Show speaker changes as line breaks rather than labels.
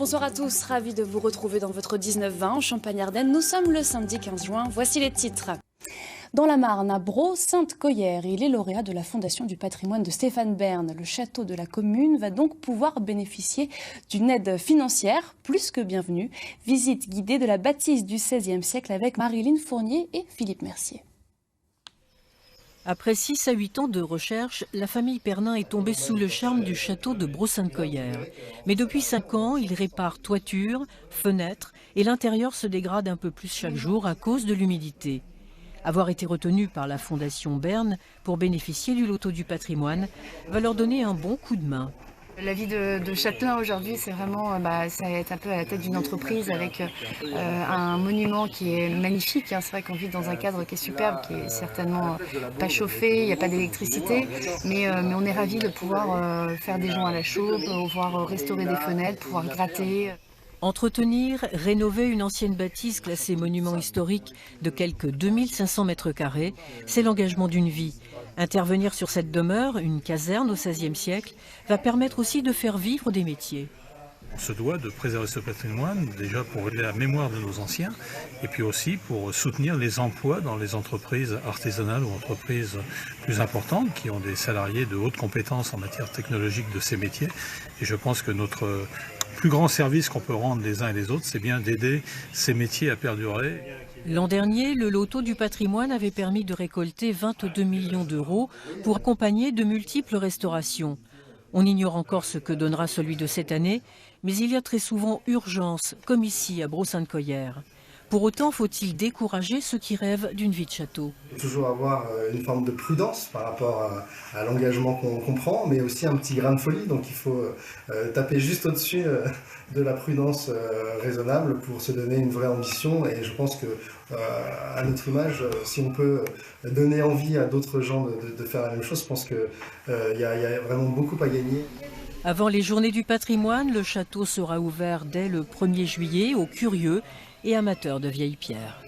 Bonsoir à tous, ravi de vous retrouver dans votre 19-20 en Champagne-Ardenne. Nous sommes le samedi 15 juin, voici les titres. Dans la Marne, à Brault-Sainte-Coyère, il est lauréat de la Fondation du patrimoine de Stéphane Bern. Le château de la commune va donc pouvoir bénéficier d'une aide financière plus que bienvenue. Visite guidée de la bâtisse du XVIe siècle avec Marilyn Fournier et Philippe Mercier.
Après 6 à 8 ans de recherche, la famille Pernin est tombée sous le charme du château de Brault-Sainte-Coyère. Mais depuis 5 ans, il répare toiture, fenêtres et l'intérieur se dégrade un peu plus chaque jour à cause de l'humidité. Avoir été retenu par la Fondation Bern pour bénéficier du loto du patrimoine va leur donner un bon coup de main.
La vie de châtelain aujourd'hui, c'est vraiment, ça va être un peu à la tête d'une entreprise avec un monument qui est magnifique. C'est vrai qu'on vit dans un cadre qui est superbe, qui est certainement pas chauffé, il n'y a pas d'électricité, mais on est ravis de pouvoir faire des joncs à la chaux, pouvoir restaurer des fenêtres, pouvoir gratter.
Entretenir, rénover une ancienne bâtisse classée monument historique de quelques 2500 mètres carrés, c'est l'engagement d'une vie. Intervenir sur cette demeure, une caserne au XVIe siècle, va permettre aussi de faire vivre des métiers.
On se doit de préserver ce patrimoine, déjà pour aider la mémoire de nos anciens, et puis aussi pour soutenir les emplois dans les entreprises artisanales ou entreprises plus importantes qui ont des salariés de haute compétence en matière technologique de ces métiers. Et je pense que notre plus grand service qu'on peut rendre les uns et les autres, c'est bien d'aider ces métiers à perdurer.
L'an dernier, le loto du patrimoine avait permis de récolter 22 millions d'euros pour accompagner de multiples restaurations. On ignore encore ce que donnera celui de cette année, mais il y a très souvent urgence, comme ici à Brault-Sainte-Coyère. Pour autant, faut-il décourager ceux qui rêvent d'une vie de château?
Il faut toujours avoir une forme de prudence par rapport à l'engagement qu'on prend, mais aussi un petit grain de folie. Donc il faut taper juste au-dessus de la prudence raisonnable pour se donner une vraie ambition. Et je pense que à notre image, si on peut donner envie à d'autres gens de faire la même chose, je pense qu'il y a vraiment beaucoup à gagner.
Avant les journées du patrimoine, le château sera ouvert dès le 1er juillet aux curieux et amateurs de vieilles pierres.